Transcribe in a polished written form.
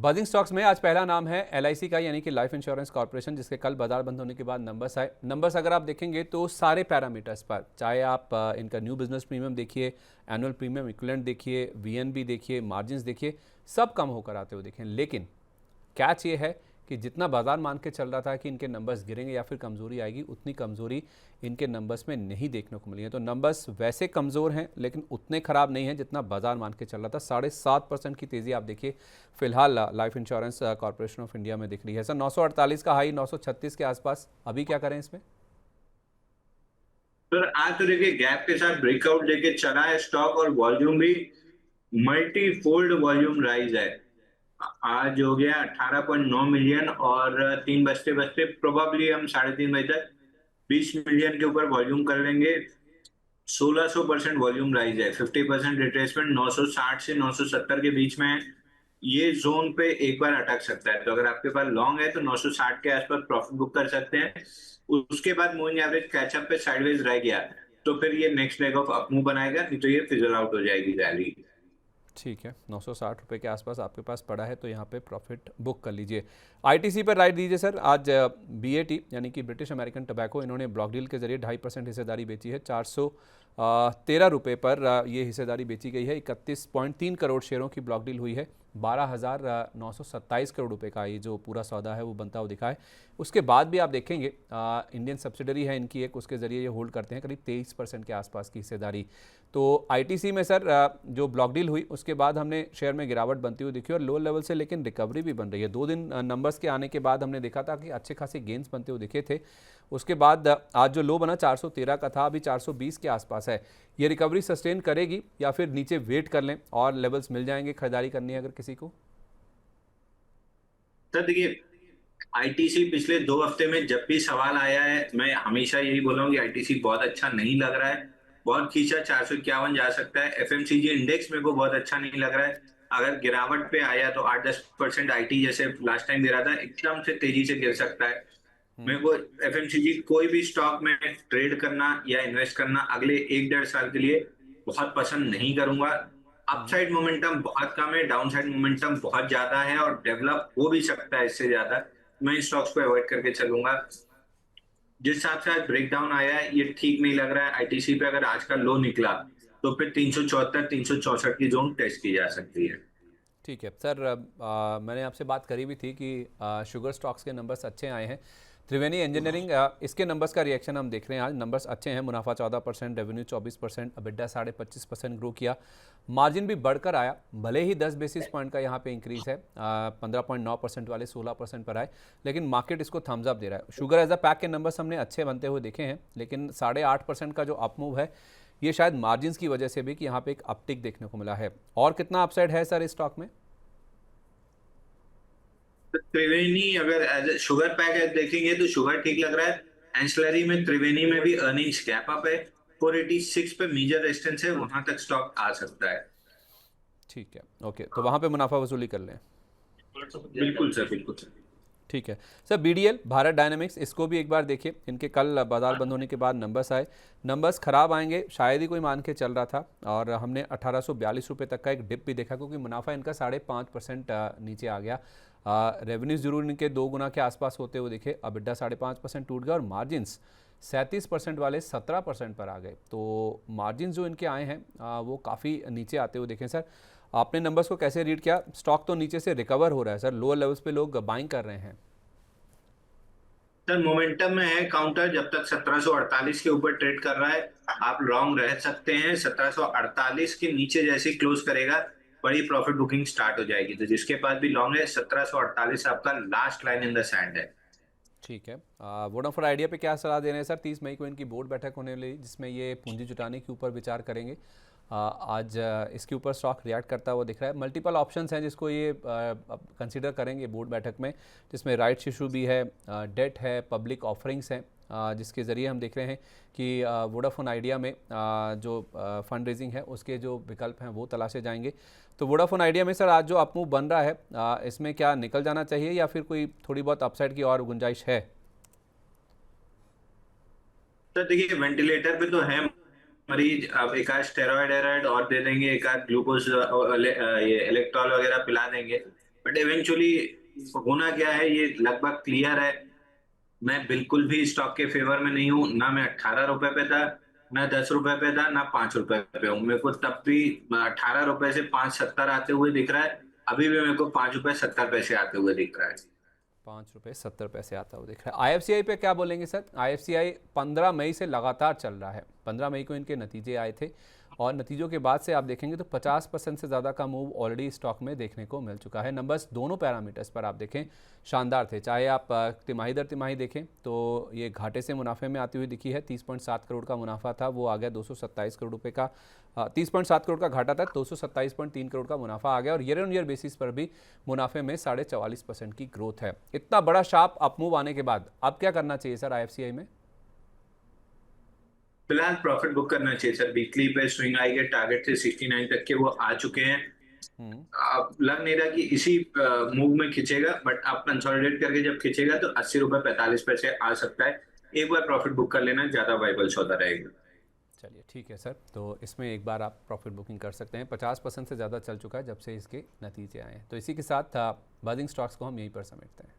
Buzzing stocks में आज पहला नाम है एलआईसी का, यानी कि लाइफ इंश्योरेंस कॉर्पोरेशन, जिसके कल बाजार बंद होने के बाद नंबर्स आए। नंबर्स अगर आप देखेंगे तो सारे पैरामीटर्स पर, चाहे आप इनका न्यू बिजनेस प्रीमियम देखिए, एनुअल प्रीमियम इक्विवेलेंट देखिए, वीएनबी देखिए, मार्जिन्स देखिए, सब कम होकर आते हुए देखें। लेकिन कैच ये है कि जितना बाजार मान के चल रहा था कि इनके नंबर्स गिरेंगे या फिर कमजोरी आएगी, उतनी कमजोरी इनके नंबर्स में नहीं देखने को मिली है। तो नंबर्स वैसे कमज़ोर हैं लेकिन उतने ख़राब नहीं हैं जितना बाजार मान के चल रहा था। 7.5% की तेज़ी आप देखिए फिलहाल life insurance corporation of India में दिख रही है। सर 948 का हाई 936 के आसपास, अभी क्या करें इसमें? सर आज तो देखिए गैप के साथ ब्रेकआउट लेके चला है स्टॉक, और वॉल्यूम भी मल्टी फोल्ड वॉल्यूम राइज है। आज हो गया 18.9 मिलियन, और 3 बजते बजते प्रोबेबली हम 3:30 बजे तक 20 मिलियन के ऊपर वॉल्यूम कर लेंगे। 1600% वॉल्यूम राइज है, 50% रिट्रेसमेंट 960 से 970 के बीच में है। ये जोन पे एक बार अटक सकता है, तो अगर आपके पास लॉन्ग है तो 960 के आसपास प्रॉफिट बुक कर सकते हैं। उसके बाद मूविंग एवरेज कैचअप पे साइडवेज रह गया तो फिर ये next leg of up move बनाएगा, नहीं तो ये फिजल आउट हो जाएगी रैली। ठीक है, 960 रुपये के आसपास आपके पास पड़ा है तो यहाँ पे प्रॉफिट बुक कर लीजिए। आईटीसी पर राइट दीजिए सर। आज बीएटी यानी कि ब्रिटिश अमेरिकन टबैको, इन्होंने ब्लॉक डील के जरिए 2.5% हिस्सेदारी बेची है। 413 रुपये पर ये हिस्सेदारी बेची गई है। 31.3 करोड़ शेयरों की ब्लॉक डील हुई है। 12,927 करोड़ रुपए का ये जो पूरा सौदा है वो बनता हुआ दिखा है। उसके बाद भी आप देखेंगे इंडियन सब्सिडरी है इनकी एक, उसके ज़रिए ये होल्ड करते हैं करीब 23% के आसपास की हिस्सेदारी। तो आईटीसी में सर जो ब्लॉक डील हुई उसके बाद हमने शेयर में गिरावट बनती हुई दिखी और लो लेवल से लेकिन रिकवरी भी बन रही है। 2 दिन नंबर्स के आने के बाद हमने देखा था कि अच्छे खासे गेंस बनते हुए दिखे थे। उसके बाद आज जो लो बना 413 का था, अभी 420 के आसपास है। ये रिकवरी सस्टेन करेगी या फिर नीचे वेट कर लें और लेवल्स मिल जाएंगे खरीदारी करनी है अगर किसी को? सर देखिए, आईटीसी पिछले 2 हफ्ते में जब भी सवाल आया है मैं हमेशा यही बोला हूँ कि आईटीसी बहुत अच्छा नहीं लग रहा है। बहुत खींचा 451 जा सकता है। एफएमसीजी इंडेक्स मेरे को बहुत अच्छा नहीं लग रहा है। अगर गिरावट पे आया तो 8-10% आईटी जैसे लास्ट टाइम दे रहा था एकदम से तेजी से गिर सकता है। मेरे को एफएमसीजी कोई भी स्टॉक में ट्रेड करना या इन्वेस्ट करना अगले 1-1.5 साल के लिए बहुत पसंद नहीं करूंगा। अपसाइड मोमेंटम बहुत कम है, डाउनसाइड मोमेंटम बहुत ज्यादा है, और डेवलप हो भी सकता है इससे ज्यादा। मैं इन स्टॉक्स को अवॉइड करके चलूंगा। जिस हिसाब से आज ब्रेकडाउन आया है ये ठीक नहीं लग रहा है। आईटीसी पे अगर आज का लो निकला तो फिर 374 364 की जोन टेस्ट की जा सकती है। ठीक है सर, मैंने आपसे बात करी भी थी कि शुगर स्टॉक्स के नंबर्स अच्छे आए हैं। त्रिवेणी इंजीनियरिंग, इसके नंबर्स का रिएक्शन हम देख रहे हैं। आज नंबर्स अच्छे हैं, मुनाफा 14%, रेवेन्यू 24%, अबिड्डा 25.5% ग्रो किया। मार्जिन भी बढ़कर आया, भले ही 10 बेसिस पॉइंट का यहाँ पे इंक्रीज है। 15.9% वाले 16% पर आए, लेकिन मार्केट इसको थम्स अप दे रहा है। शुगर एज अ पैक के नंबर्स हमने अच्छे बनते हुए देखे हैं, लेकिन 8.5% का जो अप मूव है ये शायद मार्जिन की वजह से भी कि यहाँ पे एक अपटिक देखने को मिला है। और कितना अपसाइड है सर इस स्टॉक में? त्रिवेणी अगर एज ए शुगर पैक देखेंगे तो शुगर ठीक लग रहा है। एंसलरी में त्रिवेणी में भी अर्निंग्स गैप अप है। 486 पे मेजर रेजिस्टेंस है, वहां तक स्टॉक आ सकता है। ठीक है, ओके, तो वहाँ पे मुनाफा वसूली कर लें। बिल्कुल सर, बिल्कुल सर। ठीक है सर, बीडीएल भारत डायनामिक्स, इसको भी एक बार देखिए। इनके कल बाजार बंद होने के बाद नंबर्स आए, नंबर्स खराब आएंगे शायद ही कोई मान के चल रहा था, और हमने 1842 रुपये तक का एक डिप भी देखा, क्योंकि मुनाफा इनका 5.5% नीचे आ गया। रेवेन्यूज जरूर इनके 2 गुना के आसपास होते हुए दिखे, अबिड्डा 5.5% टूट गया और मार्जिन्स 37% वाले 17% पर आ गए। तो मार्जिन जो इनके आए हैं वो काफ़ी नीचे आते हुए देखें। सर आपने नंबर्स को कैसे रीड किया? स्टॉक तो नीचे से रिकवर हो रहा है सर, लोअर लेवल्स पे लोग बाइंग कर रहे हैं। सर मोमेंटम में है काउंटर, जब तक 1748 के ऊपर ट्रेड कर रहा है आप लॉन्ग रह सकते हैं। 1748 के नीचे जैसे ही क्लोज करेगा बड़ी प्रॉफिट बुकिंग स्टार्ट हो जाएगी। तो जिसके पास भी लॉन्ग है 1748 आपका last line in the sand है। ठीक है, वोडाफोन आइडिया पे क्या सलाह दे रहे हैं सर? 30 मई को इनकी बोर्ड बैठक होने वाली जिसमें ये पूंजी जुटाने के ऊपर विचार करेंगे। आज इसके ऊपर स्टॉक रिएक्ट करता हुआ दिख रहा है। मल्टीपल ऑप्शंस हैं जिसको ये कंसीडर करेंगे बोर्ड बैठक में, जिसमें राइट्स इशू भी है, डेट है, पब्लिक ऑफरिंग्स हैं, जिसके ज़रिए हम देख रहे हैं कि वोडाफोन आइडिया में जो फंड रेजिंग है उसके जो विकल्प हैं वो तलाशे जाएंगे। तो वोडाफोन आइडिया में सर आज जो अपमूव बन रहा है इसमें क्या निकल जाना चाहिए या फिर कोई थोड़ी बहुत अपसाइड की और गुंजाइश है? तो देखिए वेंटिलेटर पे तो है मरीज, अब एक आध स्टेरॉइड एराइड और दे देंगे, एक आध ग्लूकोज ये इलेक्ट्रॉल वगैरह पिला देंगे। बट इवेंचुअली होना क्या है, ये लगभग क्लियर है। मैं बिल्कुल भी स्टॉक के फेवर में नहीं हूँ। ना मैं 18 रुपए पे था, ना 10 रुपए पे था, ना 5 रुपए पे हूँ। मेरे को तब भी 18 रुपए से 5.70 आते हुए दिख रहा है। अभी भी मेरे को 5 रुपए 70 पैसे आते हुए दिख रहा है। 5 रुपये 70 पैसे आता हुआ दिख रहा है। आईएफसीआई पे क्या बोलेंगे सर? आईएफसीआई 15 मई से लगातार चल रहा है। 15 मई को इनके नतीजे आए थे और नतीजों के बाद से आप देखेंगे तो 50% से ज़्यादा का मूव ऑलरेडी स्टॉक में देखने को मिल चुका है। नंबर्स दोनों पैरामीटर्स पर आप देखें शानदार थे। चाहे आप तिमाही दर तिमाही देखें तो ये घाटे से मुनाफे में आती हुई दिखी है। 30.7 करोड़ का मुनाफा था, वो आ गया 227 करोड़ रुपये का। 30.7 करोड़ का घाटा था, 227.3 करोड़ का मुनाफा आ गया और ईयर ऑन ईयर बेसिस पर भी मुनाफे में 44.5% की ग्रोथ है। इतना बड़ा शार्प अपमूव आने के बाद अब क्या करना चाहिए सर आईएफसीआई में? फिलहाल प्रॉफिट बुक करना चाहिए सर। वीकली पे स्विंग आई के टारगेट थे 69 तक के, वो आ चुके हैं। हम्म। अब लग नहीं रहा कि इसी मूव में खिंचेगा, बट आप कंसोलिडेट करके जब खिंचेगा तो 80 रुपए 45 पैसे आ सकता है। एक बार प्रॉफिट बुक कर लेना ज्यादा वाइबल सौदा रहेगा। चलिए ठीक है सर, तो इसमें एक बार आप प्रॉफिट बुकिंग कर सकते हैं। 50% से ज़्यादा चल चुका है जब से इसके नतीजे आए हैं। तो इसी के साथ बर्निंग स्टॉक्स को हम यहीं पर समेटते हैं।